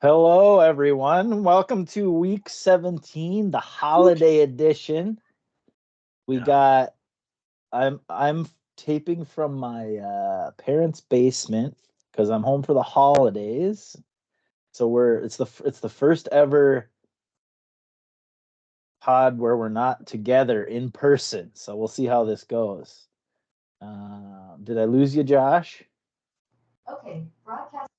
Hello, everyone. Welcome to week 17, the holiday edition. We Yeah. got I'm taping from my parents' basement because I'm home for the holidays. So it's the first ever pod where we're not together in person. So we'll see how this goes. Did I lose you, Josh? Okay, broadcast.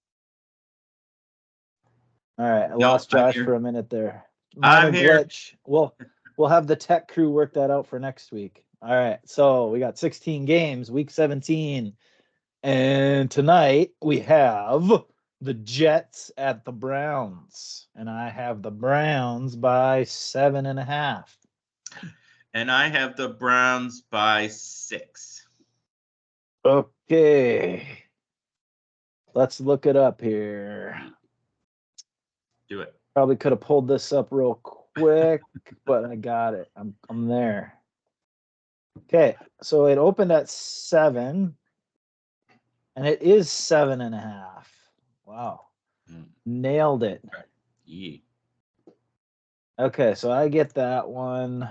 All right, I No, lost I'm Josh here. for a minute there. I'm Minor here. glitch. We'll have the tech crew work that out for next week. All right, so we got 16 games, week 17, and tonight we have the Jets at the Browns, and I have the Browns by 7.5. And I have the Browns by 6. Okay, let's look it up here. Do it. Probably could have pulled this up real quick, but I got it. I'm there. Okay, so it opened at 7, and it is 7.5. Wow, Mm. nailed it. Yeah. Okay, so I get that one.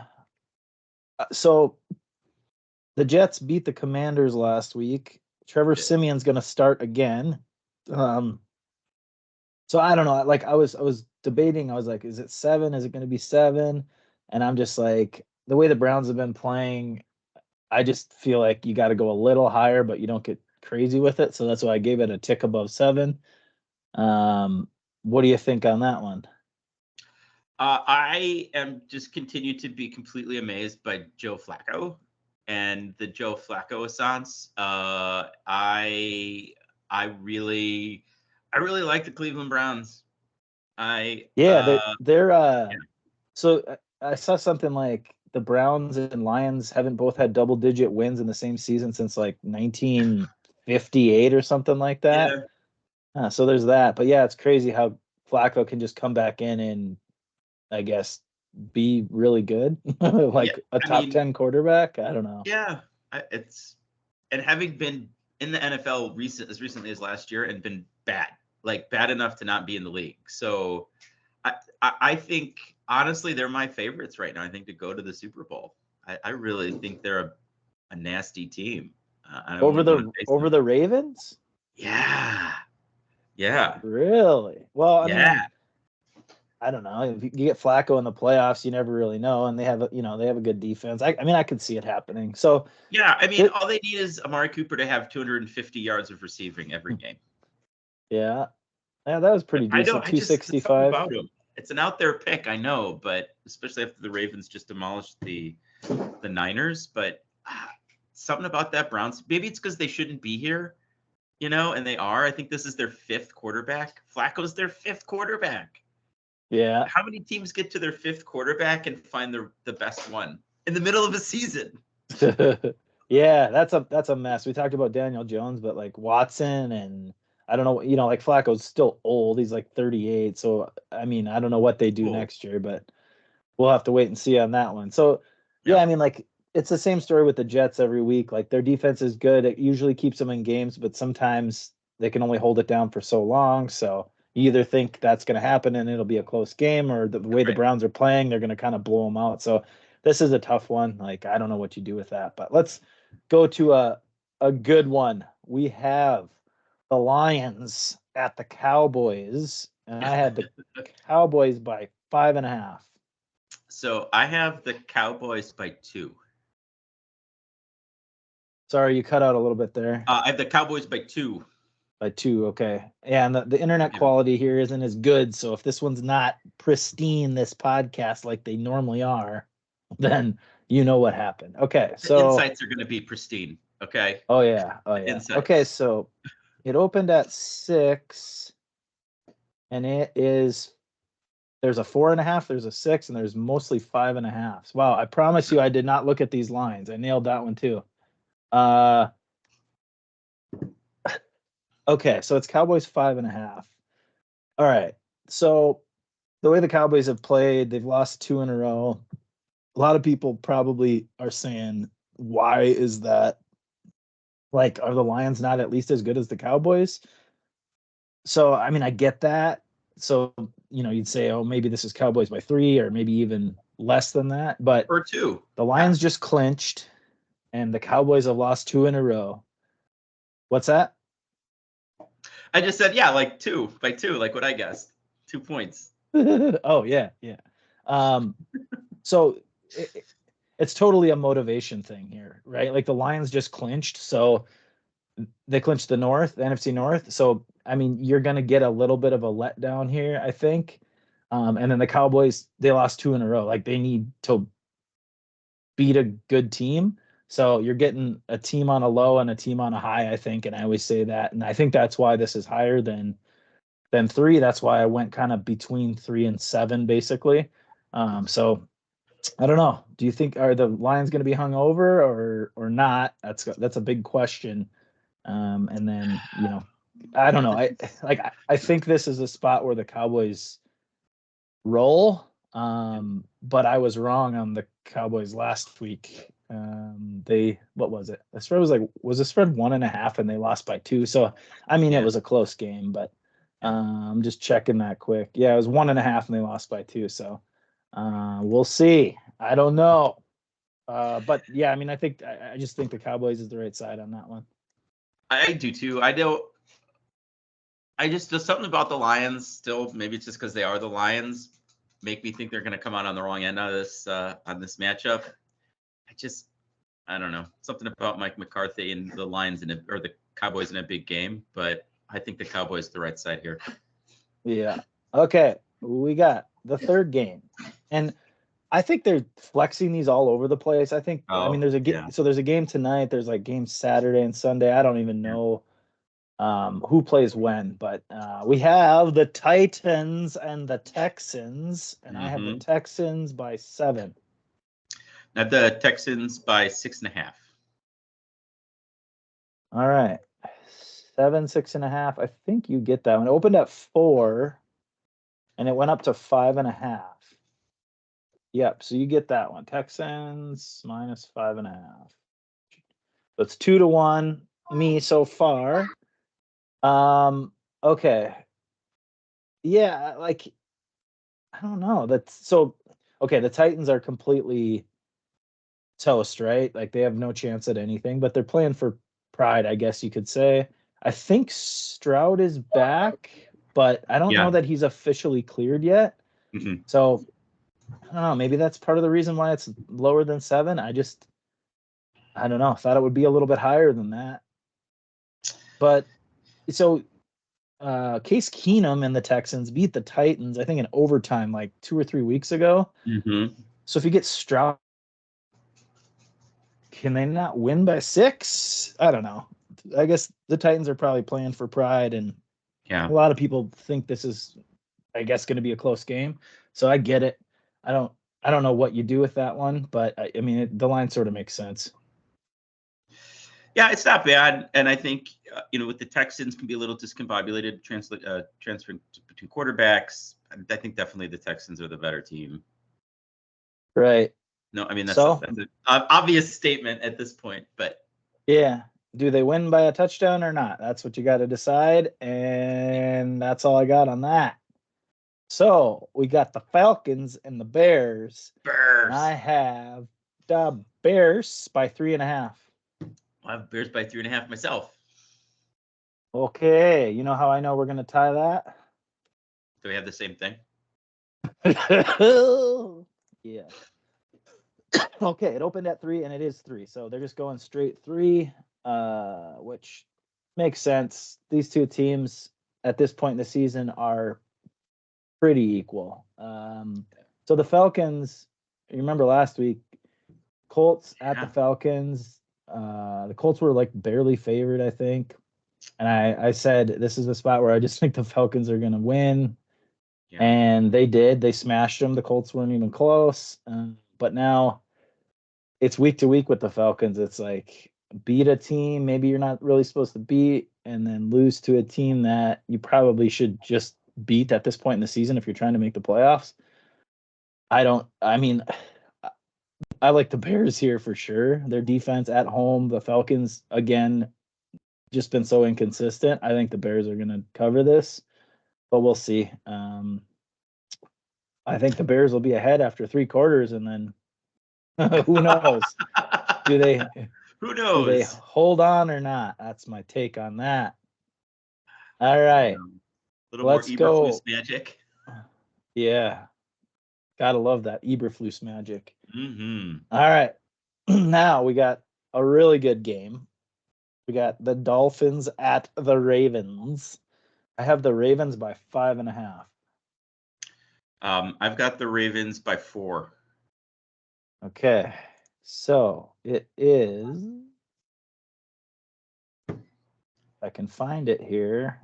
So the Jets beat the Commanders last week. Trevor Yeah. Simeon's going to start again. So I don't know. Like I was debating. I was like, is it 7? Is it going to be 7? And I'm just like, the way the Browns have been playing, I just feel like you got to go a little higher, but you don't get crazy with it. So that's why I gave it a tick above 7. What do you think on that one? I am just continue to be completely amazed by Joe Flacco and the Joe Flacco essence. I really like the Cleveland Browns. Yeah, Yeah. so I saw something like the Browns and Lions haven't both had double-digit wins in the same season since like 1958 or something like that. So there's that. But yeah, it's crazy how Flacco can just come back in and I guess be really good, like a I top mean, 10 quarterback. I don't know. yeah, it's and having been in the NFL as recently as last year and been bad, like bad enough to not be in the league. So I think honestly they're my favorites right now. I think to go to the Super Bowl. I really think they're a nasty team. I Over wouldn't want to the face over them. the Ravens? Yeah, yeah, Really? Well, I yeah, mean, I don't know. If you get Flacco in the playoffs, you never really know, and they have a good defense. I mean, I could see it happening. So, yeah. I mean, th- all they need is Amari Cooper to have 250 yards of receiving every game. yeah, yeah, that was pretty I don't. decent. I just there's something 265. about him. It's an out there pick, I know, but especially after the Ravens just demolished the Niners. But something about that Browns. Maybe it's because they shouldn't be here, and they are. I think this is their 5th quarterback. Flacco's their 5th quarterback. Yeah. How many teams get to their 5th quarterback and find the best one in the middle of a season? Yeah, that's a mess. We talked about Daniel Jones, but like Watson and I don't know, like Flacco's still old. He's like 38. So I mean, I don't know what they do Cool. next year, but we'll have to wait and see on that one. So yeah, Yeah. I mean, like it's the same story with the Jets every week. Like their defense is good. It usually keeps them in games, but sometimes they can only hold it down for so long. So you either think that's going to happen and it'll be a close game, or the way the Right. Browns are playing, they're going to kind of blow them out. So this is a tough one. Like I don't know what you do with that, but let's go to a good one. We have the Lions at the Cowboys, and I had the Cowboys by 5.5. So I have the Cowboys by 2. Sorry, you cut out a little bit there. I have the Cowboys by 2. By 2, okay. Yeah, and the internet Yeah. quality here isn't as good, so if this one's not pristine, this podcast like they normally are, then you know what happened. Okay, The so insights are going to be pristine. Okay. oh yeah, The insights. okay, so it opened at 6, and there's a 4.5, there's a 6, and there's mostly 5.5. Wow, I promise you, I did not look at these lines. I nailed that one too. Okay, so it's Cowboys 5.5. All right. So the way the Cowboys have played, they've lost 2 in a row. A lot of people probably are saying, why is that? Like, are the Lions not at least as good as the Cowboys? So, I mean, I get that. so, you'd say, oh, maybe this is Cowboys by 3 or maybe even less than that. But Or 2. The Lions just clinched and the Cowboys have lost 2 in a row. What's that? I just said, yeah, like 2 by 2, like what I guessed. 2 points. Oh, yeah. So it's totally a motivation thing here, right? Like the Lions just clinched. So they clinched the NFC North. So, I mean, you're going to get a little bit of a letdown here, I think. And then the Cowboys, they lost 2 in a row. Like they need to beat a good team. So you're getting a team on a low and a team on a high, I think. And I always say that. And I think that's why this is higher than 3. That's why I went kind of between 3 and 7, basically. So I don't know. Do you think are the Lions going to be hung over or not? That's a big question. And then I don't know. I think this is a spot where the Cowboys roll. But I was wrong on the Cowboys last week. What was it? The spread was the spread 1.5 and they lost by 2. So I mean, It was a close game, but I'm just checking that quick. Yeah, it was 1.5 and they lost by 2. So we'll see. I don't know. But yeah, I mean, I just think the Cowboys is the right side on that one. I do too. There's something about the Lions still. Maybe it's just because they are the Lions, make me think they're going to come out on the wrong end of this on this matchup. I don't know, something about Mike McCarthy and the Lions or the Cowboys in a big game, but I think the Cowboys the right side here. Yeah. Okay. We got the third game, and I think they're flexing these all over the place. I mean, there's a game. So there's a game tonight. There's like games Saturday and Sunday. I don't even know who plays when, but we have the Titans and the Texans, and I have the Texans by 7. Now the Texans by 6.5. All right, 7, 6.5. I think you get that one. It opened at 4, and it went up to 5.5. Yep. So you get that one. Texans minus 5.5. So it's 2-1 me so far. Okay. Yeah, like I don't know. Okay, the Titans are completely toast, right? Like they have no chance at anything, but they're playing for pride, I guess you could say. I think Stroud is back, but I don't know that he's officially cleared yet. Mm-hmm. So I don't know. Maybe that's part of the reason why it's lower than 7. I don't know. Thought it would be a little bit higher than that. But so Case Keenum and the Texans beat the Titans, I think, in overtime like 2 or 3 weeks ago. Mm-hmm. So if you get Stroud, can they not win by 6? I don't know. I guess the Titans are probably playing for pride, and a lot of people think this is, I guess, going to be a close game. So I get it. I don't know what you do with that one, but I mean, the line sort of makes sense. Yeah, it's not bad, and I think with the Texans can be a little discombobulated transferring between quarterbacks. I think definitely the Texans are the better team. Right. No, I mean that's an obvious statement at this point, but yeah. Do they win by a touchdown or not? That's what you got to decide, and that's all I got on that. So we got the Falcons and the Bears. Bears. And I have the Bears by 3.5. I have Bears by 3.5 myself. Okay, you know how I know we're gonna tie that? Do we have the same thing? Yeah. Okay, it opened at 3 and it is 3, so they're just going straight 3, which makes sense. These two teams at this point in the season are pretty equal. So the Falcons, you remember last week, Colts at the Falcons. The Colts were like barely favored, I think. And I said, this is a spot where I just think the Falcons are going to win. Yeah. And they did. They smashed them. The Colts weren't even close. But now it's week to week with the Falcons. It's like beat a team maybe you're not really supposed to beat, and then lose to a team that you probably should just beat at this point in the season if you're trying to make the playoffs. I like the Bears here for sure. Their defense at home, the Falcons, again, just been so inconsistent. I think the Bears are going to cover this. but we'll see. I think the Bears will be ahead after 3 quarters, and then who knows? Do they Who do they knows? hold on or not? That's my take on that. All right, A little let's more go. Eberflus magic. Yeah, gotta love that Eberflus magic. Mm-hmm. All right, now we got a really good game. We got the Dolphins at the Ravens. I have the Ravens by 5.5. I've got the Ravens by 4. Okay, so it is. If I can find it here,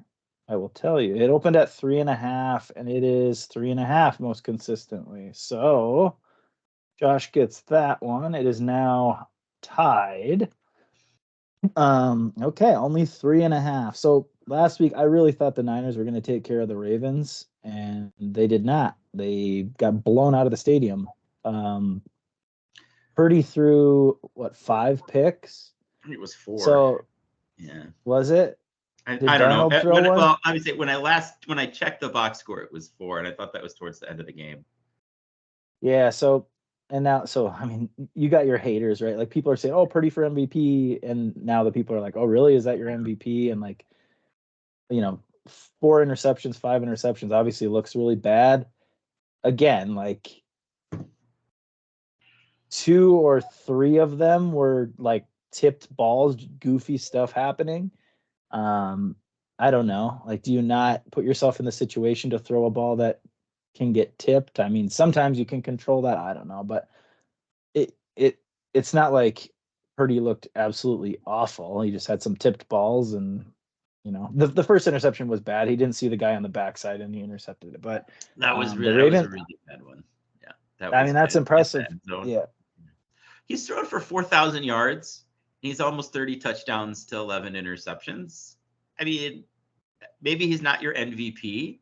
I will tell you. It opened at 3.5, and it is 3.5 most consistently. So Josh gets that one. It is now tied. Okay, only 3.5. So last week I really thought the Niners were going to take care of the Ravens, and they did not. They got blown out of the stadium. Purdy threw what, 5 picks? I think it was 4. So yeah, was it? I Did don't know. Darnold throw one? Well, I would say when I checked the box score, it was 4, and I thought that was towards the end of the game. Yeah. So I mean, you got your haters, right? Like people are saying, "Oh, Purdy for MVP," and now the people are like, "Oh, really? Is that your MVP?" And like, 4 interceptions, 5 interceptions, obviously looks really bad. Again, like 2 or 3 of them were like tipped balls, goofy stuff happening. I don't know. Like, do you not put yourself in the situation to throw a ball that can get tipped? I mean, sometimes you can control that. I don't know, but it's not like Purdy looked absolutely awful. He just had some tipped balls, and the first interception was bad. He didn't see the guy on the backside, and he intercepted it. But That was the really Ravens. That was a really bad one. Yeah, that I was mean, that's impressive. Yeah, he's thrown for 4,000 yards. He's almost 30 touchdowns to 11 interceptions. I mean, maybe he's not your MVP.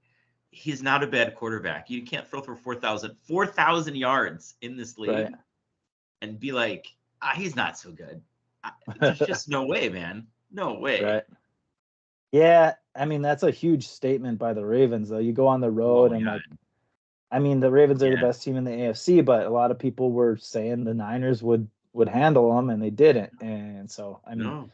He's not a bad quarterback. You can't throw for 4,000 yards in this league right. and be like, he's not so good. There's just no way, man. No way. Right. Yeah, I mean, that's a huge statement by the Ravens, though. You go on the road and like, I mean, the Ravens are the best team in the AFC, but a lot of people were saying the Niners would handle them, and they didn't. And so, I mean, no.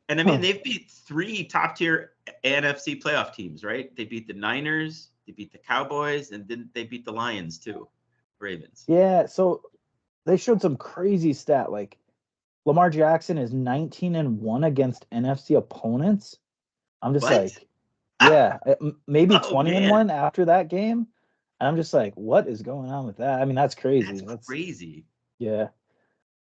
And I mean, they've beat 3 top-tier NFC playoff teams, right? They beat the Niners, they beat the Cowboys, and then they beat the Lions too. Ravens. Yeah, so they showed some crazy stat. Like Lamar Jackson is 19-1 against NFC opponents. I'm just like, yeah, maybe 20-1 after that game. And I'm just like, what is going on with that? I mean, that's crazy. That's crazy. Yeah.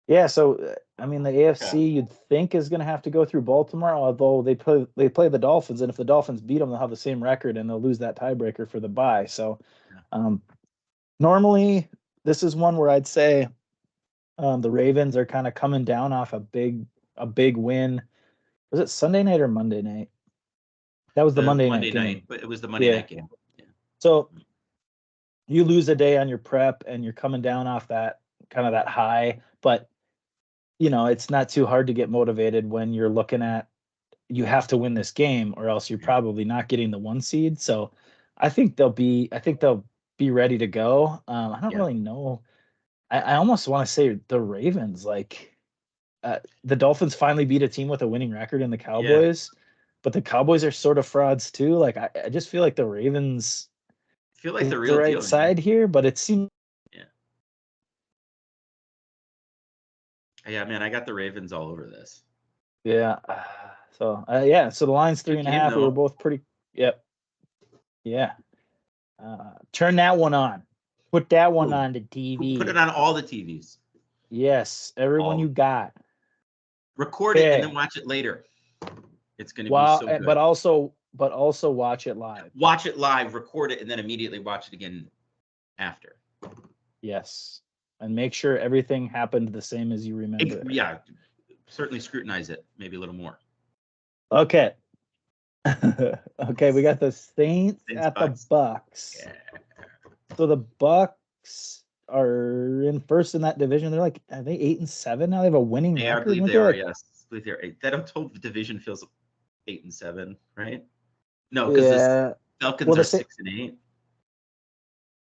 Yeah, so I mean, the AFC you'd think is going to have to go through Baltimore, although they play the Dolphins, and if the Dolphins beat them, they'll have the same record and they'll lose that tiebreaker for the bye. So, normally this is one where I'd say the Ravens are kind of coming down off a big win. Was it Sunday night or Monday night? That was the Monday night game. But it was the Monday night game. Yeah. So you lose a day on your prep, and you're coming down off that kind of that high, but it's not too hard to get motivated when you're looking at you have to win this game or else you're probably not getting the 1 seed. So I think they'll be ready to go. I don't really know. I almost want to say the Ravens, like the Dolphins finally beat a team with a winning record in the Cowboys, but the Cowboys are sort of frauds too. Like I just feel like the Ravens feel like the real right deal, side here, but it seems. Yeah, man, I got the Ravens all over this. Yeah. So so the line's 3.5. We were both pretty. Yep. Yeah. Turn that one on. Put that one on the TV. Put it on all the TVs. Yes, everyone you got. Record it and then watch it later. It's going to be so good. But also watch it live. Watch it live, record it, and then immediately watch it again after. Yes. And make sure everything happened the same as you remember it. Yeah, certainly scrutinize it, maybe a little more. Okay. Okay, we got the Saints at the Bucks. Yeah. So the Bucks are in first in that division. They're like, are they 8-7 now? They have a winning record. I believe they are. Yes, I believe they're 8. That whole division feels 8-7, right? No, because Falcons are 6-8.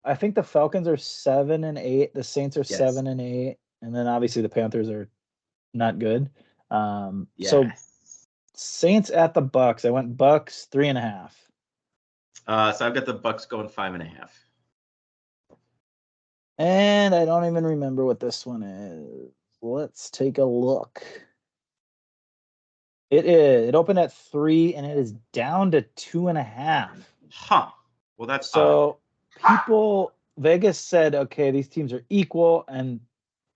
I think the Falcons are 7-8. The Saints are Yes. 7-8, and then obviously the Panthers are not good. Yes. So Saints at the Bucks. I went Bucks 3.5. So I've got the Bucks going 5.5. And I don't even remember what this one is. Let's take a look. It opened at 3 and it is down to 2.5. Huh. Well, that's so Vegas said, okay, these teams are equal, and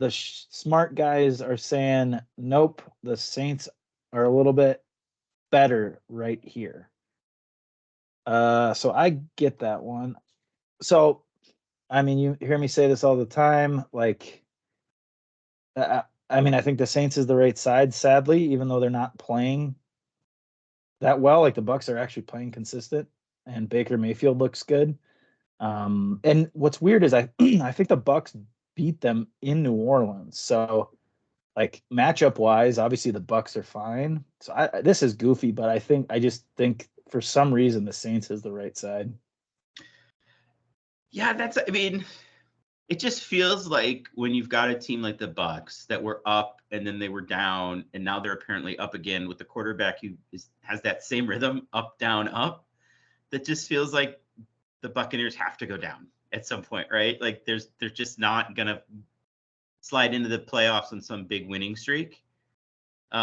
the smart guys are saying, nope, the Saints are a little bit better right here. So I get that one. So, I mean, you hear me say this all the time. Like, I mean, I think the Saints is the right side, sadly, even though they're not playing that well. Like, the Bucks are actually playing consistent, and Baker Mayfield looks good. And what's weird is I think the Bucks beat them in New Orleans. So, like, matchup wise, obviously the Bucks are fine. So this is goofy, but I just think for some reason the Saints is the right side. Yeah, I mean, it just feels like when you've got a team like the Bucks that were up and then they were down, and now they're apparently up again with the quarterback who has that same rhythm, up, down, up. That just feels like the Buccaneers have to go down at some point, right? Like they're just not gonna slide into the playoffs on some big winning streak. So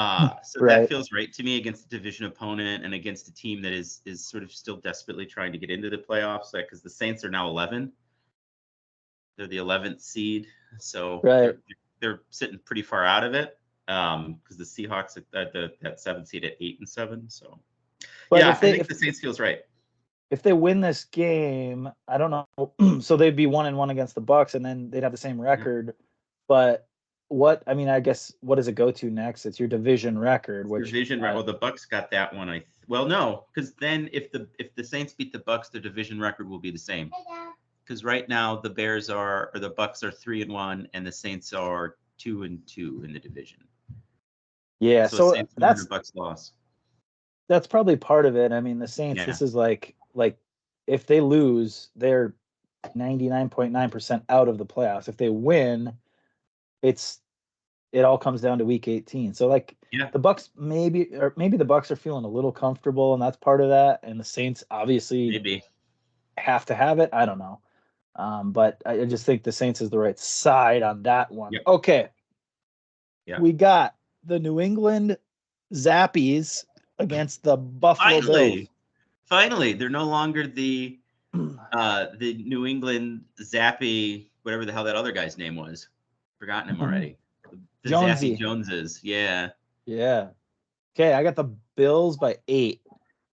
Right. That feels right to me against a division opponent and against a team that is sort of still desperately trying to get into the playoffs. Because the Saints are now 11. They're the 11th seed, so right. they're sitting pretty far out of it. Because the Seahawks at that 7th seed at 8-7. So, but yeah, I think the Saints feels right. If they win this game, I don't know. So they'd be 1-1 against the Bucks, and then they'd have the same record. Yeah. But I guess what does it go to next? It's your division record. Well, the Bucks got that one. No, because then if the Saints beat the Bucks, the division record will be the same. Because right now the Bucks are 3-1, and the Saints are 2-2 in the division. Yeah, so that's the Bucks loss. That's probably part of it. I mean, the Saints. Yeah. This is like if they lose, they're 99.9% out of the playoffs. If they win, it all comes down to week 18. So the Bucks maybe the Bucks are feeling a little comfortable, and that's part of that. And the Saints obviously maybe have to have it. I don't know. But I just think the Saints is the right side on that one. Yep. Okay. Yeah. We got the New England Zappies against the Buffalo Bills. Finally, they're no longer the New England Zappy, whatever the hell that other guy's name was. Forgotten him already. The Zappy Joneses. Yeah. Yeah. Okay, I got the Bills by 8.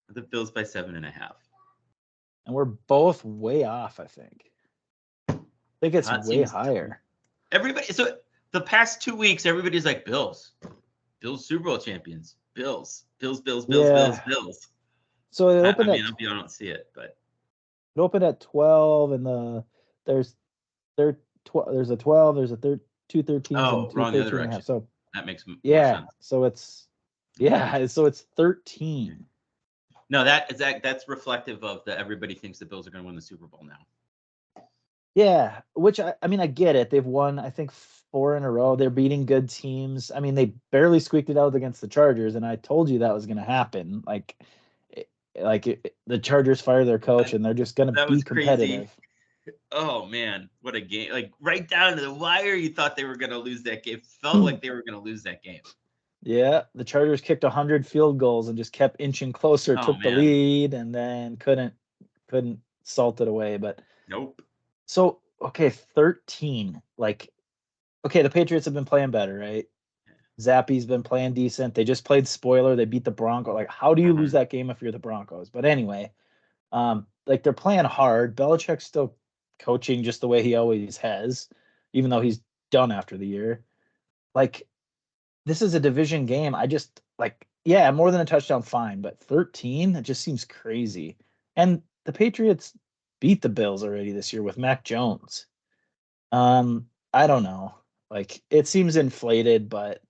The Bills by 7.5. And we're both way off, I think. I think it's way higher. Everybody. So the past 2 weeks, everybody's like Bills Super Bowl champions. Bills. So it opened I don't see it, but it opened at 12, and there's a 12, there's a 2 13s and 2 13.5. So that makes more sense. So it's so it's 13. No, that's reflective of everybody thinks the Bills are going to win the Super Bowl now. Yeah, which I mean, I get it. They've won, I think, 4 in a row. They're beating good teams. I mean, they barely squeaked it out against the Chargers, and I told you that was going to happen. The Chargers fire their coach, and they're just going to be competitive. Crazy. Oh man, what a game! Like right down to the wire, you thought they were going to lose that game. Felt like they were going to lose that game. Yeah, the Chargers kicked 100 field goals and just kept inching closer, took the lead, and then couldn't salt it away. But nope. So, okay, 13. The Patriots have been playing better, right? Zappy's been playing decent. They just played spoiler. They beat the Broncos. How do you lose that game if you're the Broncos? But anyway, they're playing hard. Belichick's still coaching just the way he always has, even though he's done after the year. This is a division game. I just more than a touchdown, fine, but 13, it just seems crazy. And the Patriots beat the Bills already this year with Mac Jones. I don't know. It seems inflated, but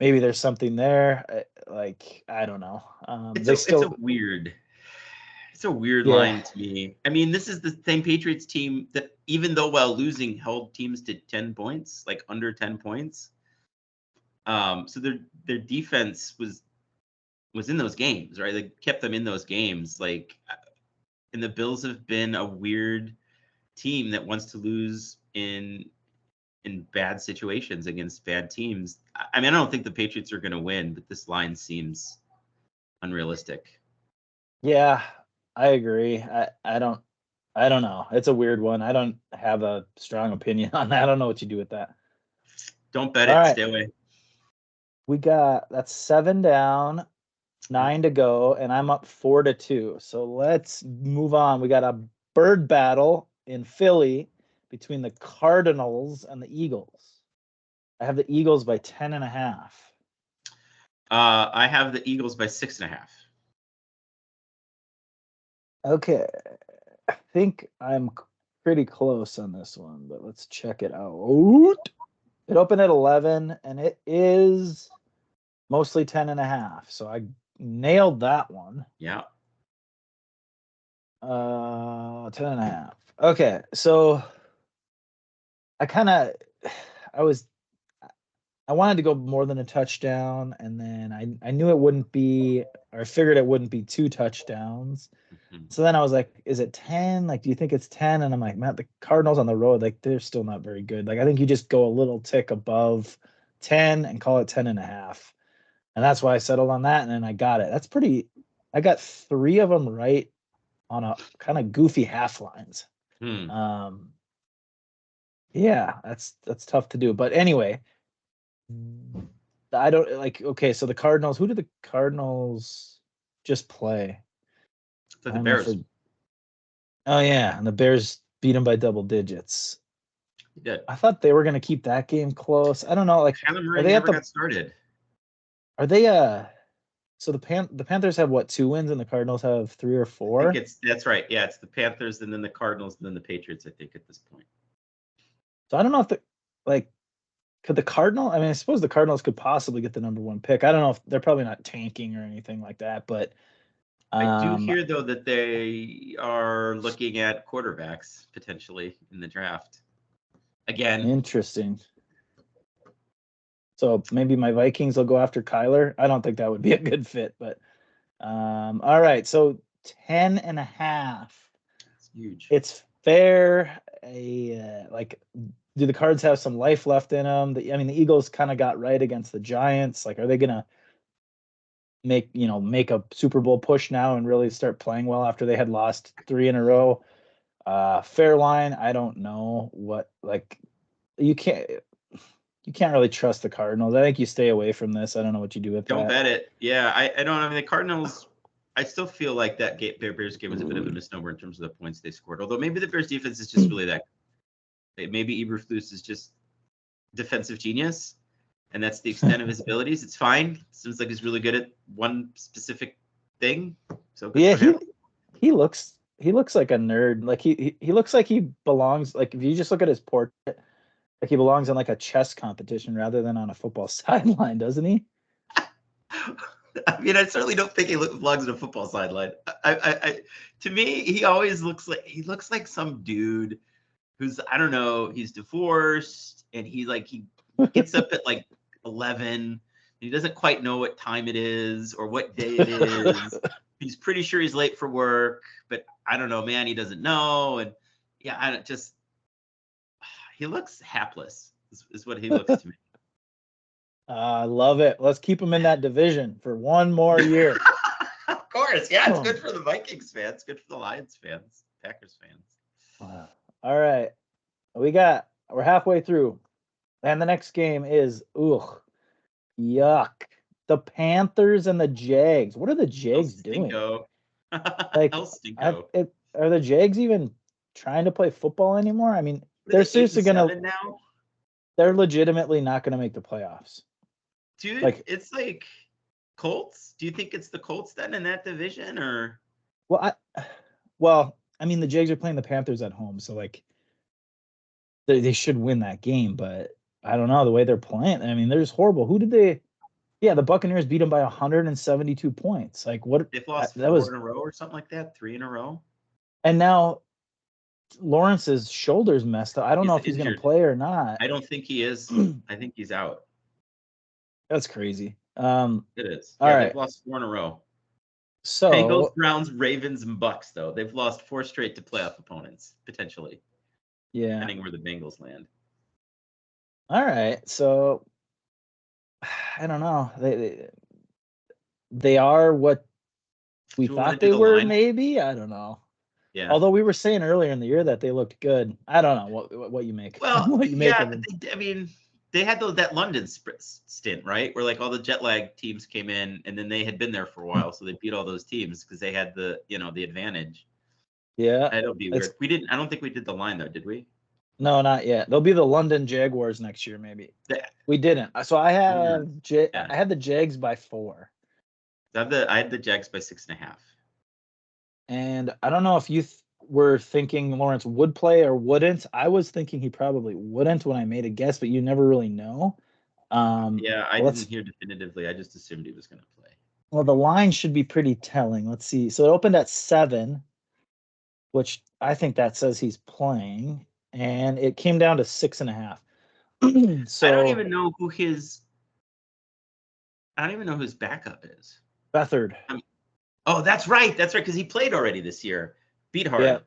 maybe there's something there. I don't know. It's a weird. It's a weird line to me. I mean, this is the same Patriots team that, even though while losing, held teams to 10 points, like under 10 points. So their defense was in those games, right? They kept them in those games. Like, and the Bills have been a weird team that wants to lose in bad situations against bad teams. I mean, I don't think the Patriots are going to win, but this line seems unrealistic. Yeah, I agree. I don't know. It's a weird one. I don't have a strong opinion on that. I don't know what you do with that. Don't bet All it. right. Stay away. That's 7 down, 9 to go, and I'm up 4-2. So let's move on. We got a bird battle in Philly between the Cardinals and the Eagles. I have the Eagles by 10.5. I have the Eagles by 6.5. Okay. I think I'm pretty close on this one, but let's check it out. It opened at 11, and it is mostly 10.5. So I nailed that one. Yeah. 10.5. Okay, so I wanted to go more than a touchdown, and then I knew it wouldn't be, or I figured it wouldn't be 2 touchdowns. Mm-hmm. So then I was like, is it 10? Like, do you think it's 10? And I'm like, Matt, the Cardinals on the road, like, they're still not very good. Like, I think you just go a little tick above 10 and call it 10.5. And that's why I settled on that. And then I got it. I got 3 of them right on a kind of goofy half lines. Yeah, that's tough to do. But anyway, I don't like, okay, so the Cardinals, who did the Cardinals just play? For the Bears. Oh yeah, and the Bears beat them by double digits. He did. I thought they were going to keep that game close. I don't know, like, Kyler Murray never got started. Are they so the Panthers have what, 2 wins, and the Cardinals have 3 or 4? I think that's right. Yeah, it's the Panthers and then the Cardinals and then the Patriots, I think, at this point. So I don't know if could the Cardinal? I mean, I suppose the Cardinals could possibly get the number 1 pick. I don't know if they're probably not tanking or anything like that, but I do hear, though, that they are looking at quarterbacks potentially in the draft. Again. Interesting. So maybe my Vikings will go after Kyler. I don't think that would be a good fit, but all right. So 10.5. It's huge. It's fair. Like, do the Cards have some life left in them? I mean, the Eagles kind of got right against the Giants. Like, are they gonna make a Super Bowl push now and really start playing well after they had lost 3 in a row? Fair line. I don't know what, like, you can't really trust the Cardinals. I think you stay away from this. I don't know what you do with that. Don't bet it. Yeah, I don't. I mean, the Cardinals, I still feel like that Bears game was a bit of a misnomer in terms of the points they scored. Although maybe the Bears defense is just really that. Maybe Eberflus is just defensive genius, and that's the extent of his abilities. It's fine. Seems like he's really good at one specific thing. So yeah, he looks like a nerd. Like he looks like he belongs. Like, if you just look at his portrait, like he belongs in like a chess competition rather than on a football sideline, doesn't he? I mean, I certainly don't think he belongs in a football sideline. To me, he always looks like some dude who's, I don't know, he's divorced and he gets up at like 11 and he doesn't quite know what time it is or what day it is. He's pretty sure he's late for work, but I don't know, man, he doesn't know. And yeah, he looks hapless is what he looks to me. I love it. Let's keep him in that division for 1 more year. Of course. Yeah, it's good for the Vikings fans. Good for the Lions fans, Packers fans. All right. We're halfway through. And the next game is, yuck. The Panthers and the Jags. What are the Jags doing? Like, are the Jags even trying to play football anymore? I mean, they're seriously now. They're legitimately not going to make the playoffs. Dude, it's like Colts. Do you think it's the Colts then in that division, or? Well, I mean, the Jags are playing the Panthers at home, so like they should win that game. But I don't know the way they're playing. I mean, they're just horrible. Who did they Yeah, the Buccaneers beat them by 172 points. Like what? They've lost that 4 was, in a row or something like that. 3 in a row. and now Lawrence's shoulder's messed up. I don't know if he's going to injured. play or not. I don't think he is. I think he's out. That's crazy. It is. All Yeah, right. they've lost 4 in a row. So Bengals, Browns, Ravens, and Bucks, though. They've lost 4 straight to playoff opponents, potentially. Yeah. Depending where the Bengals land. All right. So I don't know. They are what we thought they were, maybe. I don't know. Yeah. Although we were saying earlier in the year that they looked good. I don't know what you make. Well, what you make of them. I mean, they had that London stint, right? Where like all the jet lag teams came in, and then they had been there for a while, so they beat all those teams because they had the advantage. Yeah. That'll be weird. I don't think we did the line though, did we? No, not yet. They'll be the London Jaguars next year, maybe. We didn't. So I have I had the Jags by 4. I had the Jags by 6.5. And I don't know if you were thinking Lawrence would play or wouldn't. I was thinking he probably wouldn't when I made a guess, but you never really know. Yeah, I didn't hear definitively. I just assumed he was going to play. Well, the line should be pretty telling. Let's see. So it opened at 7, which I think that says he's playing, and it came down to 6.5. So I don't even know who his backup is. Beathard. Oh, that's right. That's right, because he played already this year. Beat hard.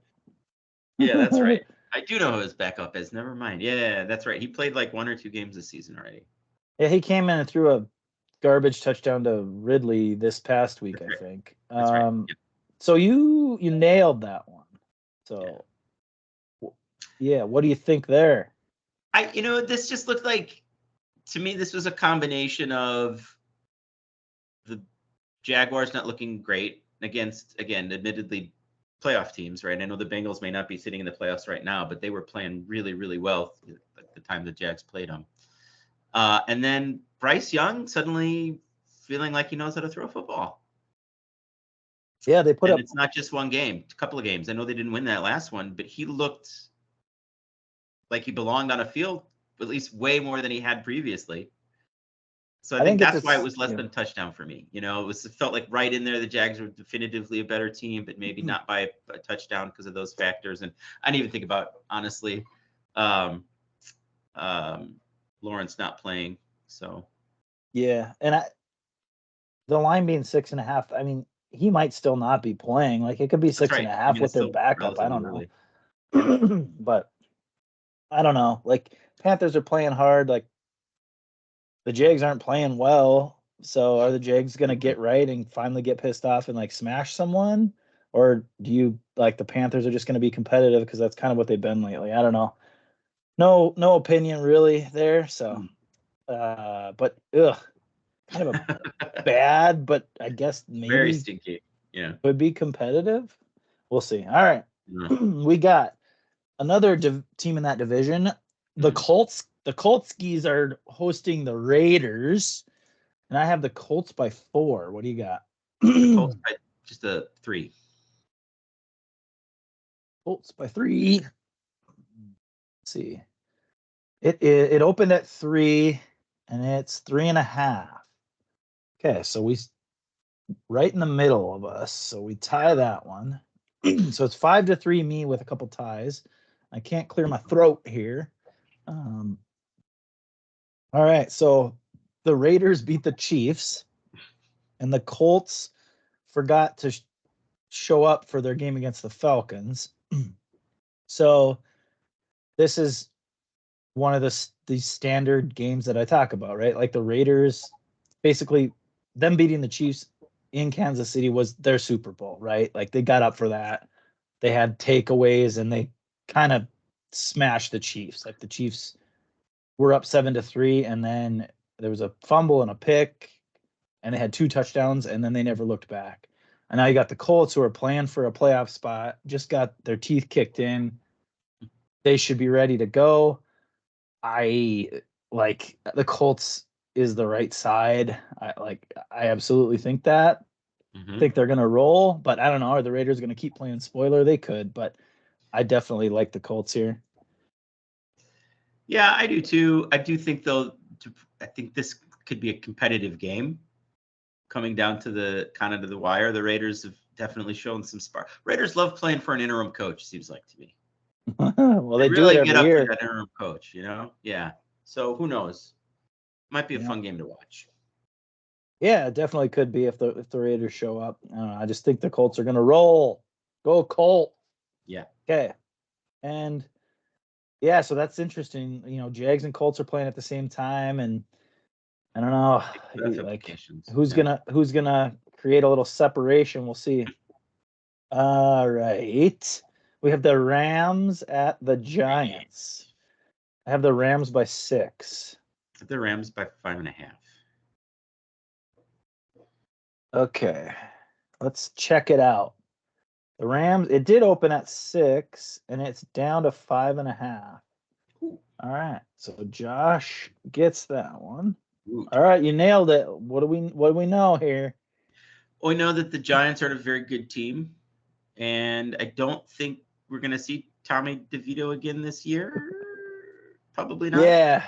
Yeah, that's right. I do know who his backup is. Never mind. Yeah, that's right. He played like 1 or 2 games this season already. Yeah, he came in and threw a garbage touchdown to Ridley this past week, I think. That's right. Yeah. So you nailed that one. So yeah, what do you think there? This just looked like, to me, this was a combination of the Jaguars not looking great against, again, admittedly, playoff teams, right? I know the Bengals may not be sitting in the playoffs right now, but they were playing really, really well at the time the Jags played them. And then Bryce Young suddenly feeling like he knows how to throw football. Yeah, they put up. It's not just one game, a couple of games. I know they didn't win that last one, but he looked like he belonged on a field, at least way more than he had previously. So I think that's why it was less than a touchdown for me. It felt like right in there. The Jags were definitively a better team, but maybe not by a touchdown because of those factors. And I didn't even think about, honestly, Lawrence not playing. So yeah, and the line being 6.5. I mean, he might still not be playing. Like it could be 6.5 with their backup. I don't know. But I don't know. Like Panthers are playing hard. Like the Jags aren't playing well. So are the Jags going to get right and finally get pissed off and like smash someone? Or do you like the Panthers are just going to be competitive because that's kind of what they've been lately? I don't know. No opinion really there. So, but kind of a bad, but I guess maybe very stinky. Yeah, would be competitive. We'll see. All right, we got another team in that division. The Colts. The Coltskis are hosting the Raiders, and I have the Colts by 4. What do you got? The Colts by just a 3. Colts by 3. Let's see. It opened at 3, and it's 3.5. Okay, so we right in the middle of us. So we tie that one. So it's 5-3 me with a couple ties. I can't clear my throat here. All right, so the Raiders beat the Chiefs, and the Colts forgot to show up for their game against the Falcons. So this is one of these standard games that I talk about, right? Like the Raiders, basically them beating the Chiefs in Kansas City was their Super Bowl, right? Like they got up for that. They had takeaways and they kind of smashed the Chiefs. Like the Chiefs were up 7-3, and then there was a fumble and a pick, and they had 2 touchdowns, and then they never looked back. And now you got the Colts who are playing for a playoff spot, just got their teeth kicked in. They should be ready to go. I like the Colts is the right side. I absolutely think that. I think they're going to roll, but I don't know. Are the Raiders going to keep playing spoiler? They could, but I definitely like the Colts here. Yeah, I do too. I do think, though, I think this could be a competitive game coming down to the wire. The Raiders have definitely shown some spark. Raiders love playing for an interim coach, seems like to me. Well, they do really it get every up year. for that interim coach, Yeah. So who knows? Might be a fun game to watch. Yeah, it definitely could be if the Raiders show up. I don't know. I just think the Colts are going to roll. Go Colt. Yeah. Okay. And yeah, so that's interesting. Jags and Colts are playing at the same time, and I don't know, like who's gonna create a little separation. We'll see. All right. We have the Rams at the Giants. I have the Rams by 6. The Rams by 5.5. Okay. Let's check it out. The Rams, it did open at 6, and it's down to 5.5. All right. So Josh gets that one. Ooh. All right, you nailed it. What do we know here? We know that the Giants are a very good team, and I don't think we're going to see Tommy DeVito again this year. Probably not. Yeah.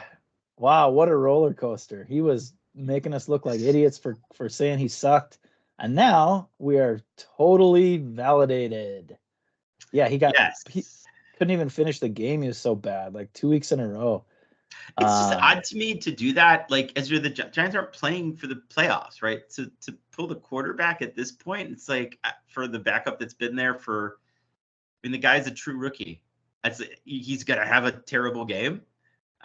Wow, what a roller coaster. He was making us look like idiots for saying he sucked. And now we are totally validated. Yeah, he couldn't even finish the game. He was so bad, like 2 weeks in a row. It's just odd to me to do that. Like, as the Giants aren't playing for the playoffs, right? To pull the quarterback at this point, it's like for the backup that's been there the guy's a true rookie. He's gonna have a terrible game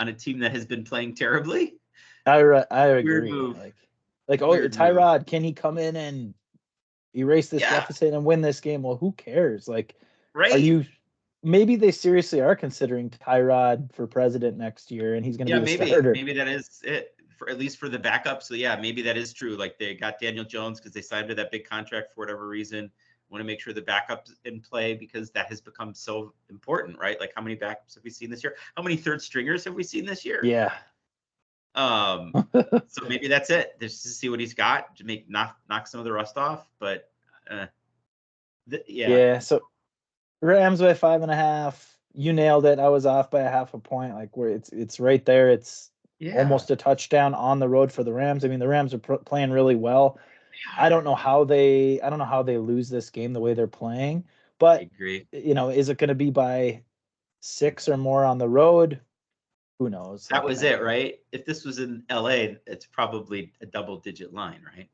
on a team that has been playing terribly. I agree. Weird move. Like Tyrod, can he come in and erase this deficit and win this game? Well, who cares? Like, right? Maybe they seriously are considering Tyrod for president next year, and he's going to be the starter. Maybe that is it, for at least for the backup. So yeah, maybe that is true. Like, they got Daniel Jones because they signed to that big contract for whatever reason. Want to make sure the backup's in play because that has become so important, right? Like, how many backups have we seen this year? How many third stringers have we seen this year? Yeah. So maybe that's it. Just to see what he's got to knock some of the rust off. But yeah. So Rams by 5.5. You nailed it. I was off by 0.5 point. Like, where it's right there. It's almost a touchdown on the road for the Rams. I mean, the Rams are playing really well. I don't know how they lose this game the way they're playing. But I agree. Is it going to be by 6 or more on the road? Who knows? That was it, right? If this was in LA, it's probably a double-digit line, right?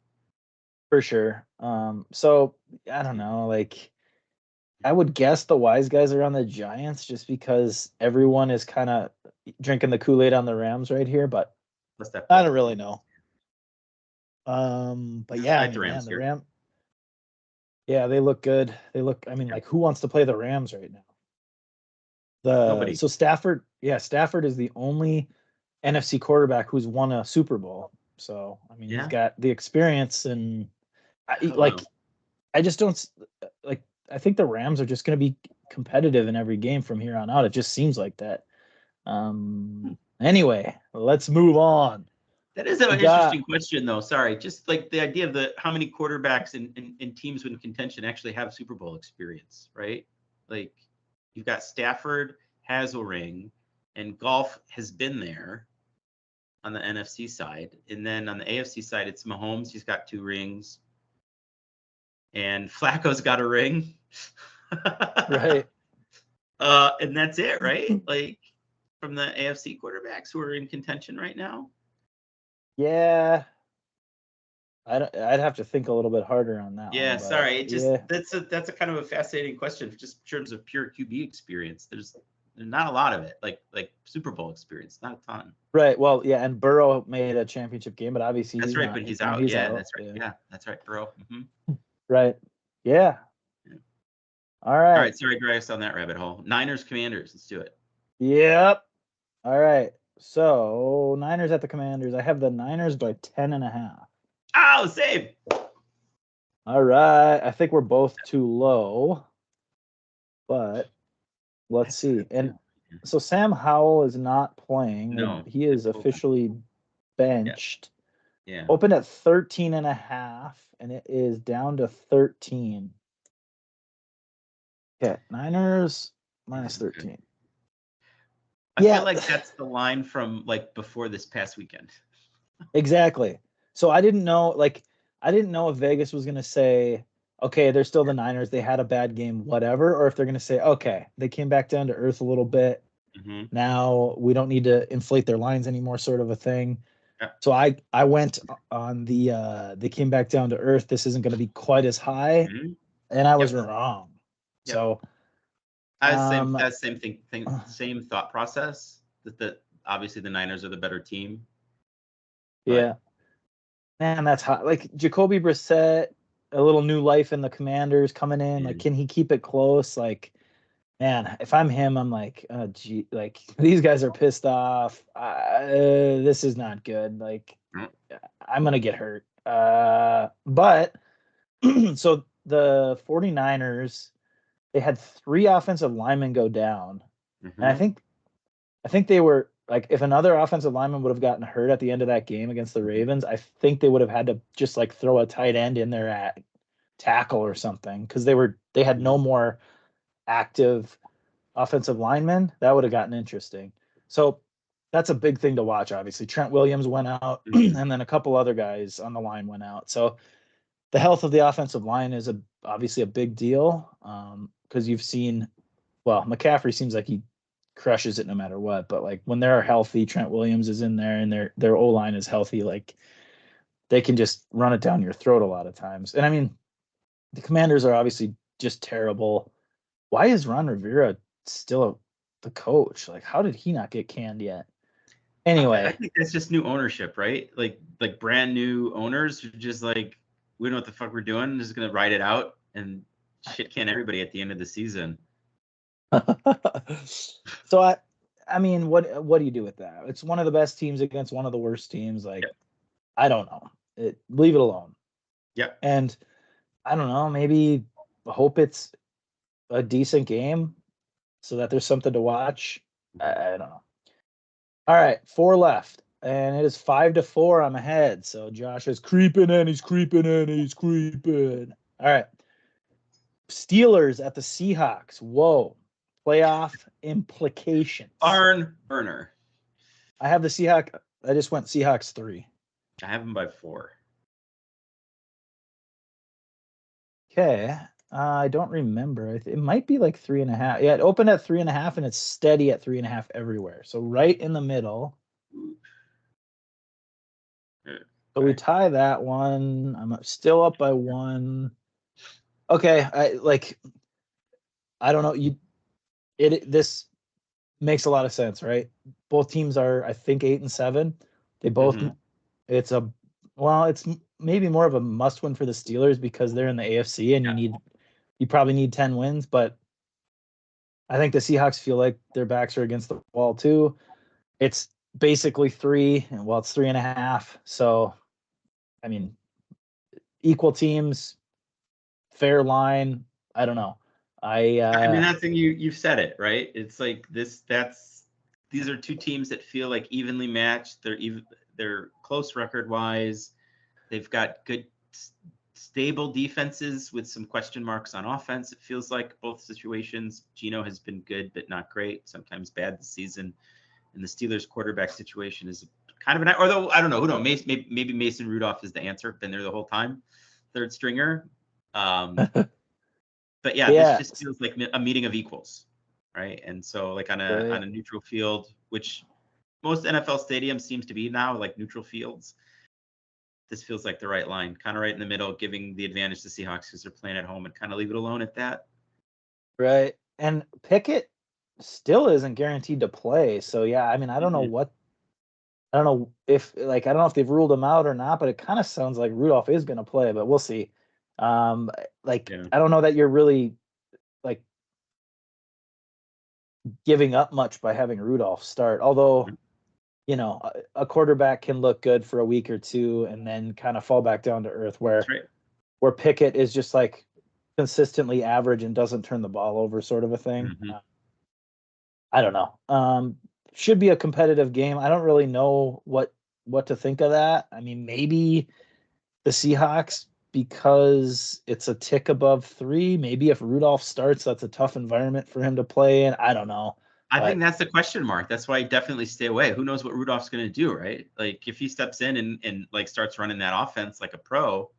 For sure. So I don't know. Like, I would guess the wise guys are on the Giants just because everyone is kind of drinking the Kool-Aid on the Rams right here, but I don't really know. But yeah, the Rams. Yeah, they look good. Like, who wants to play the Rams right now? Nobody. So Stafford is the only NFC quarterback who's won a Super Bowl. So he's got the experience, and I just don't like. I think the Rams are just going to be competitive in every game from here on out. It just seems like that. Anyway, let's move on. That is an interesting question, though. Sorry, just like the idea of how many quarterbacks in teams in contention actually have Super Bowl experience, right? Like, you've got Stafford has a ring, and Goff has been there on the NFC side. And then on the AFC side, it's Mahomes. He's got 2 rings. And Flacco's got a ring. Right. And that's it, right? Like, from the AFC quarterbacks who are in contention right now. Yeah. I'd have to think a little bit harder on that. Yeah, sorry. That's a kind of a fascinating question, just in terms of pure QB experience. There's not a lot of it, like Super Bowl experience, not a ton. Right. Well, yeah, and Burrow made a championship game, but obviously that's right. But he's out. That's right. Yeah, that's right, Burrow. Mm-hmm. Right. Yeah. All right. All right. Sorry, drag us down that rabbit hole. Niners, Commanders. Let's do it. Yep. All right. So Niners at the Commanders. I have the Niners by 10.5. Oh, same. All right. I think we're both too low, but let's see. And so Sam Howell is not playing. No, he is officially benched. Yeah. Opened at 13.5, and it is down to 13. Okay, Niners minus 13. I feel like that's the line from like before this past weekend. Exactly. So I didn't know if Vegas was going to say, okay, they're still the Niners. They had a bad game, whatever, or if they're going to say, okay, they came back down to earth a little bit. Mm-hmm. Now we don't need to inflate their lines anymore, sort of a thing. Yeah. So I went on they came back down to earth. This isn't going to be quite as high, Mm-hmm. and I was wrong. Yep. So same thought process that obviously the Niners are the better team. Yeah. Man, that's hot. Like Jacoby Brissett, a little new life in the Commanders coming in. Like, can he keep it close? Like, man, if I'm him, I'm like, oh, gee, like these guys are pissed off. This is not good. Like, I'm gonna get hurt. But so the 49ers, they had 3 offensive linemen go down, and I think they were like, if another offensive lineman would have gotten hurt at the end of that game against the Ravens, I think they would have had to just like throw a tight end in there at tackle or something, because they had no more active offensive linemen. That would have gotten interesting. So that's a big thing to watch. Obviously, Trent Williams went out, and then a couple other guys on the line went out. So the health of the offensive line is obviously a big deal, because you've seen, well, McCaffrey seems like he crushes it no matter what, but like when they're healthy, Trent Williams is in there and their O-line is healthy, like they can just run it down your throat a lot of times. And I mean, the Commanders are obviously just terrible. Why is Ron Rivera still the coach? Like, how did he not get canned yet? Anyway, I think that's just new ownership, right? Like brand new owners who just like, we don't know what the fuck we're doing. Just gonna ride it out and shit can everybody at the end of the season. So I mean, what do you do with that? It's one of the best teams against one of the worst teams. Like, I don't know. Leave it alone. Yeah. And I don't know, maybe hope it's a decent game so that there's something to watch. I don't know. All right, 4 left, and it is 5-4. I'm ahead. So Josh is creeping in. He's creeping in. He's creeping. All right. Steelers at the Seahawks. Whoa. Playoff implications. Barn burner. I have the Seahawks. I just went Seahawks 3. I have them by 4. Okay. I don't remember. It might be like 3.5. Yeah, it opened at 3.5 and it's steady at 3.5 everywhere. So right in the middle. So we tie that one. I'm still up by 1. Okay, I don't know. This makes a lot of sense, right? Both teams are, I think, 8-7. They both. It's maybe more of a must win for the Steelers because they're in the AFC and you probably need 10 wins, but I think the Seahawks feel like their backs are against the wall too. It's basically 3, and well, it's 3.5. So, I mean, equal teams, fair line. I don't know. I mean, that's thing you've said it, right? It's like these are 2 teams that feel like evenly matched. They're close record wise. They've got good stable defenses with some question marks on offense. It feels like both situations. Geno has been good but not great, sometimes bad this season. And the Steelers quarterback situation is kind of although I don't know, who knows, maybe Mason Rudolph is the answer. Been there the whole time, third stringer. But this just feels like a meeting of equals, right? And so like on a neutral field, which most NFL stadiums seems to be now, like neutral fields, this feels like the right line, kind of right in the middle, giving the advantage to Seahawks because they're playing at home, and kind of leave it alone at that. Right. And Pickett still isn't guaranteed to play. So yeah, I mean, I don't know if they've ruled him out or not, but it kind of sounds like Rudolph is going to play, but we'll see. I don't know that you're really like giving up much by having Rudolph start, although a quarterback can look good for a week or 2 and then kind of fall back down to earth where Pickett is just like consistently average and doesn't turn the ball over, sort of a thing. I don't know. Should be a competitive game. I don't really know what to think of that. I mean, maybe the Seahawks, because it's a tick above 3. Maybe if Rudolph starts, that's a tough environment for him to play in. I don't know. I think that's the question mark. That's why I definitely stay away. Who knows what Rudolph's going to do, right? Like if he steps in and like starts running that offense like a pro.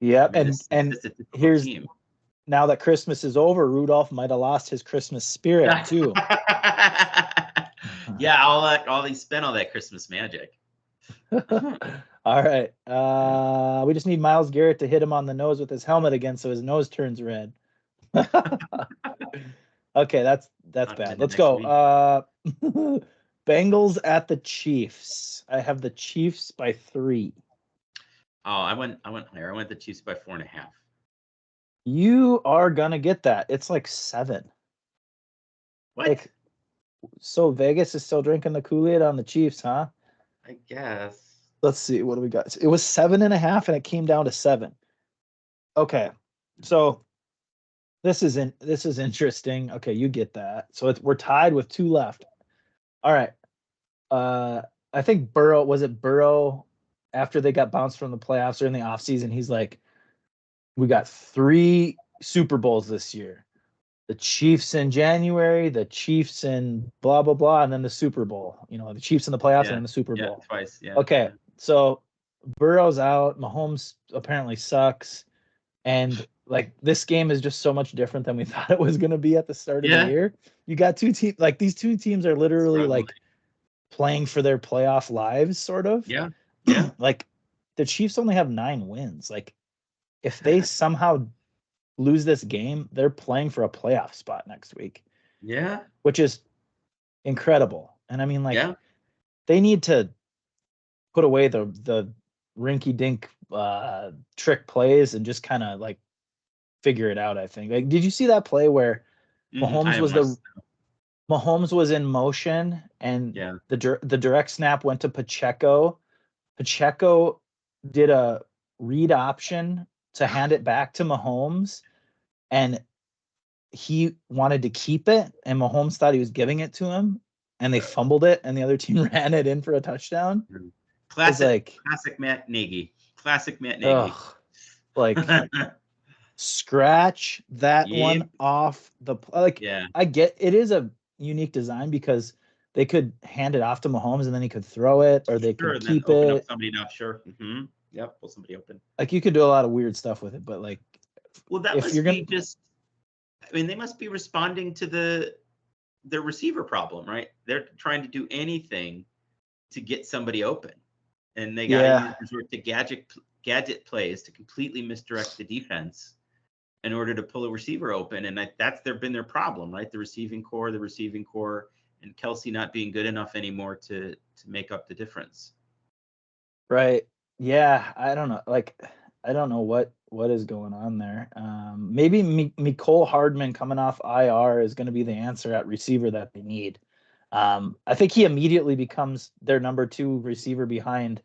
Yep, I mean, and it's a difficult here's team. now that Christmas is over, Rudolph might have lost his Christmas spirit too. Yeah, all he spent all that Christmas magic. All right. We just need Myles Garrett to hit him on the nose with his helmet again so his nose turns red. Okay, that's bad. Let's go. Bengals at the Chiefs. I have the Chiefs by 3. Oh, I went higher. I went the Chiefs by 4.5. You are gonna get that. It's like 7. What? Like, so Vegas is still drinking the Kool-Aid on the Chiefs, huh? I guess. Let's see. What do we got? It was 7.5 and it came down to 7. Okay. So this is interesting. Okay, you get that. So we're tied with 2 left. All right. I think Burrow after they got bounced from the playoffs or in the offseason, he's like, we got 3 Super Bowls this year. The Chiefs in January, the Chiefs in blah, blah, blah, and then the Super Bowl. You know, the Chiefs in the playoffs and then the Super Bowl. Twice. Yeah. Okay. So Burrow's out. Mahomes apparently sucks. And like this game is just so much different than we thought it was going to be at the start of the year. You got 2 teams, like these 2 teams are literally like playing for their playoff lives, sort of. Yeah. Yeah. Like the Chiefs only have 9 wins. Like if they somehow lose this game, they're playing for a playoff spot next week. Yeah. Which is incredible. And I mean, like, they need to put away the rinky-dink trick plays and just kind of like figure it out. I think. Like, did you see that play where Mahomes was in motion and the direct snap went to Pacheco? Pacheco did a read option to hand it back to Mahomes, and he wanted to keep it, and Mahomes thought he was giving it to him, and they fumbled it, and the other team ran it in for a touchdown. Classic Matt Nagy. Classic Matt Nagy. Like, scratch that one off the like. I get it is a unique design because they could hand it off to Mahomes and then he could throw it, or they could keep open it. Up somebody enough, sure. Mm-hmm. Yep, pull somebody open. Like, you could do a lot of weird stuff with it, but like, well, that must be just. I mean, they must be responding to their receiver problem, right? They're trying to do anything to get somebody open, and they got to resort to gadget plays to completely misdirect the defense in order to pull a receiver open, and that's been their problem, right? The receiving core, and Kelsey not being good enough anymore to make up the difference. Right. Yeah, I don't know. Like, I don't know what is going on there. Maybe Mecole Hardman coming off IR is going to be the answer at receiver that they need. I think he immediately becomes their number 2 receiver behind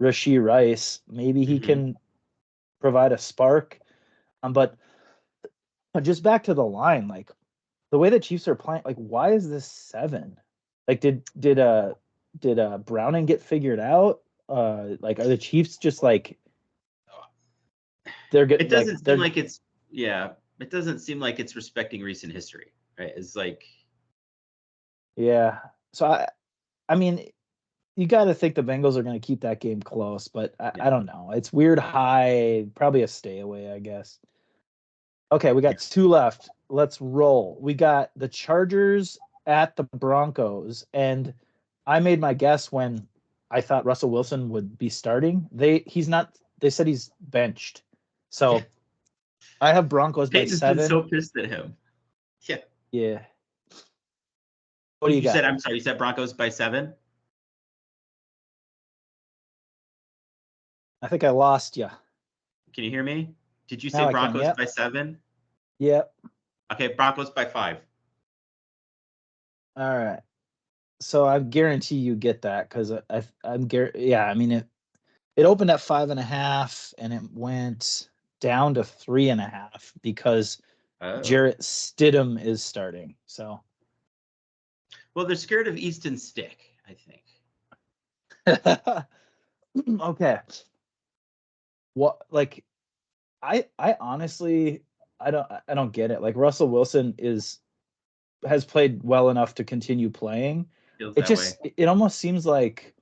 Rashee Rice. Maybe he can provide a spark. But just back to the line, like the way the Chiefs are playing, like, why is this 7? Like, did Browning get figured out? Like, are the Chiefs just like they're good? It doesn't seem like it's It doesn't seem like it's respecting recent history, right? It's like So I mean, you got to think the Bengals are going to keep that game close, but I don't know. It's weird high, probably a stay away, I guess. Okay, we got 2 left. Let's roll. We got the Chargers at the Broncos, and I made my guess when I thought Russell Wilson would be starting. He's not. They said he's benched, so I have Broncos by 7. Been so pissed at him. Yeah. What do you got? I'm sorry. You said Broncos by 7. I think I lost you. Can you hear me? Did you say Broncos by 7? Yep. Okay, Broncos by 5. All right. So I guarantee you get that because I'm yeah. I mean, it opened at 5.5 and it went down to 3.5 because Jarrett Stidham is starting. So. Well, they're scared of Easton Stick, I think. Okay. What, like, I honestly I don't get it. Like, Russell Wilson is has played well enough to continue playing. Feels It that just way. it almost seems like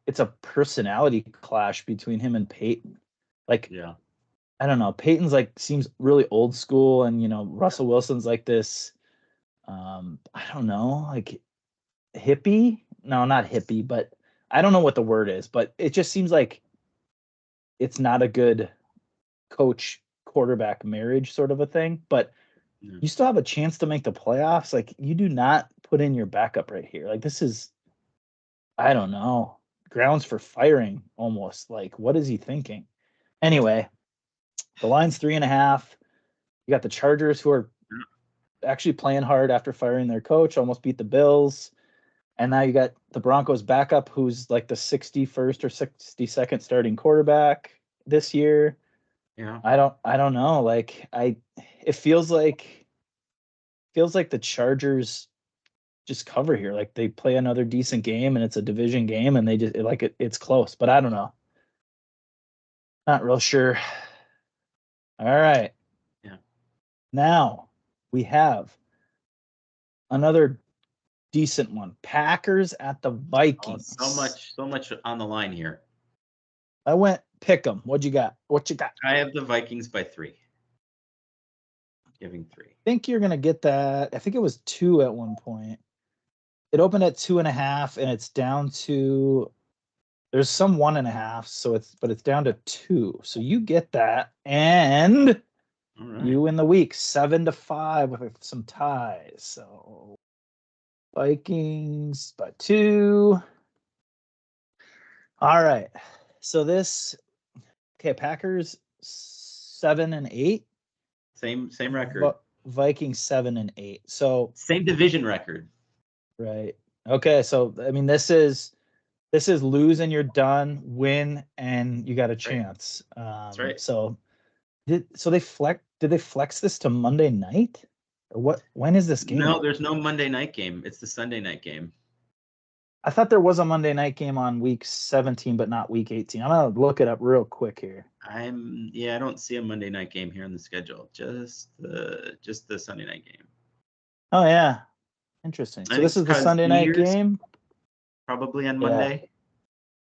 it's a personality clash between him and Peyton. Like, Yeah. I don't know. Peyton's like seems really old school, and Russell Wilson's like this. I don't know, like hippie. No, not hippie, but I don't know what the word is. But it just seems like it's not a good coach quarterback marriage sort of a thing. But Yeah. you still have a chance to make the playoffs. Like, you do not put in your backup right here. Like, this is, I don't know, grounds for firing almost. Like, what is he thinking? Anyway, the line's 3.5. You got the Chargers, who are actually playing hard after firing their coach, almost beat the Bills. And now you got the Broncos backup, who's like the 61st or 62nd starting quarterback this year. Yeah. I don't know. Like, it feels like the Chargers just cover here. Like, they play another decent game and it's a division game and they just it's close, but I don't know. Not real sure. All right. Yeah. Now we have another decent one. Packers at the Vikings. So much on the line here. I went pick 'em. What you got? I have the Vikings by 3. Giving 3. I think you're gonna get that. I think it was 2 at one point. It opened at 2.5, and it's down to. There's some 1.5, so it's down to 2. So you get that, and All right. you win the week 7-5 with some ties. So Vikings by 2. All right. So Packers 7-8. Same record. Vikings 7-8. So same division record. Right. Okay. So I mean, this is lose and you're done. Win and you got a chance. That's right. So did they flex this to Monday night, or what? When is this game? No, there's no Monday night game. It's the Sunday night game. I thought there was a Monday night game on week 17, but not week 18. I'm gonna look it up real quick here. I don't see a Monday night game here on the schedule. Just the Sunday night game. Oh yeah, interesting. So this is the Sunday night game. Probably on Monday,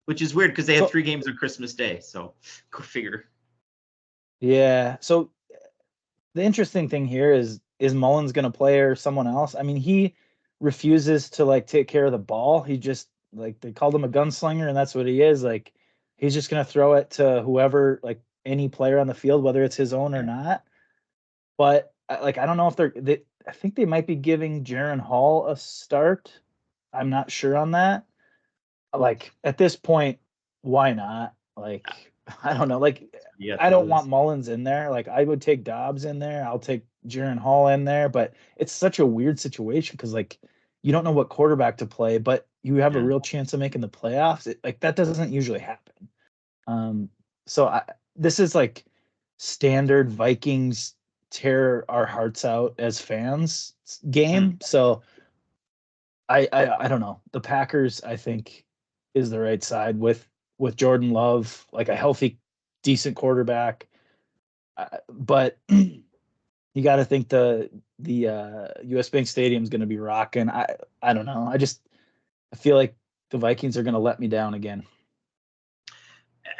which is weird because they had 3 games on Christmas Day. So go figure. Yeah. So the interesting thing here is Mullins gonna play or someone else? I mean, he refuses to take care of the ball. He just they called him a gunslinger, and that's what he is. Like, he's just gonna throw it to whoever, like any player on the field, whether it's his own or not. But I don't know if I think they might be giving Jaren Hall a start. I'm not sure on that. Like, at this point, why not? Like, I don't know. Like, I don't want Mullins in there. Like, I would take Dobbs in there. I'll take Jaren Hall in there. But it's such a weird situation because, you don't know what quarterback to play, but you have a real chance of making the playoffs. That doesn't usually happen. So this is standard Vikings tear our hearts out as fans game. So I don't know. The Packers, I think, is the right side with Jordan Love, like a healthy, decent quarterback. But you got to think the US Bank Stadium is going to be rocking. I don't know. I feel like the Vikings are going to let me down again.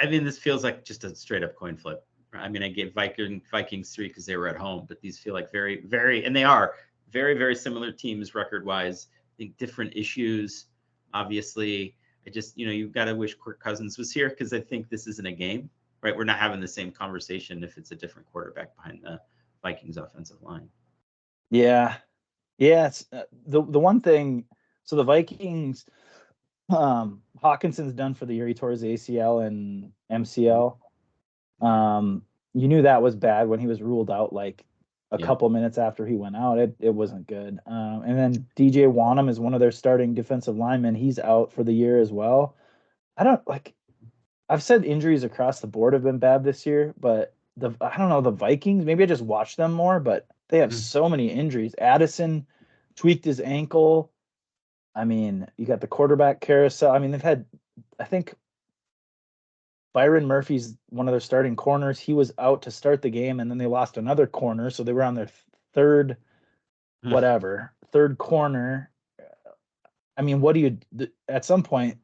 I mean, this feels like just a straight up coin flip. I mean, I gave Vikings 3 because they were at home, but these feel like very, very, and they are very, very similar teams record wise. I think different issues, obviously. I just, you've got to wish Kirk Cousins was here because I think this isn't a game, right? We're not having the same conversation if it's a different quarterback behind the Vikings offensive line. Yeah. It's the one thing. So the Vikings, Hawkinson's done for the year. He tore his ACL and MCL. You knew that was bad when he was ruled out a couple minutes after he went out. It wasn't good. And then DJ Wanham is one of their starting defensive linemen. He's out for the year as well. I've said injuries across the board have been bad this year, but I don't know, the Vikings, maybe I just watch them more, but they have so many injuries. Addison tweaked his ankle. I mean, you got the quarterback carousel. I mean, they've had, I think, Byron Murphy's one of their starting corners. He was out to start the game, and then they lost another corner, so they were on their third third corner. I mean, what do you at some point?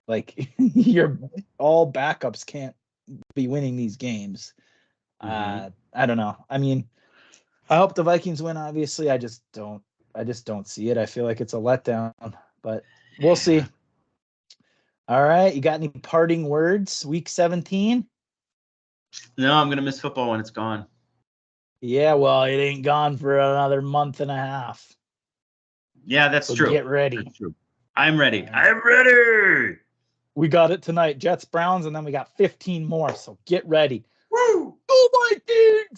Like your all backups can't be winning these games. I don't know. I mean, I hope the Vikings win. Obviously, I just don't see it. I feel like it's a letdown, but we'll see. All right, you got any parting words? Week 17. No, I'm gonna miss football when it's gone. Yeah, well, it ain't gone for another month and a half. Yeah, that's true. Get ready. That's true. I'm ready. I'm ready. We got it tonight. Jets, Browns, and then we got 15 more. So get ready. Woo! Go Vikings!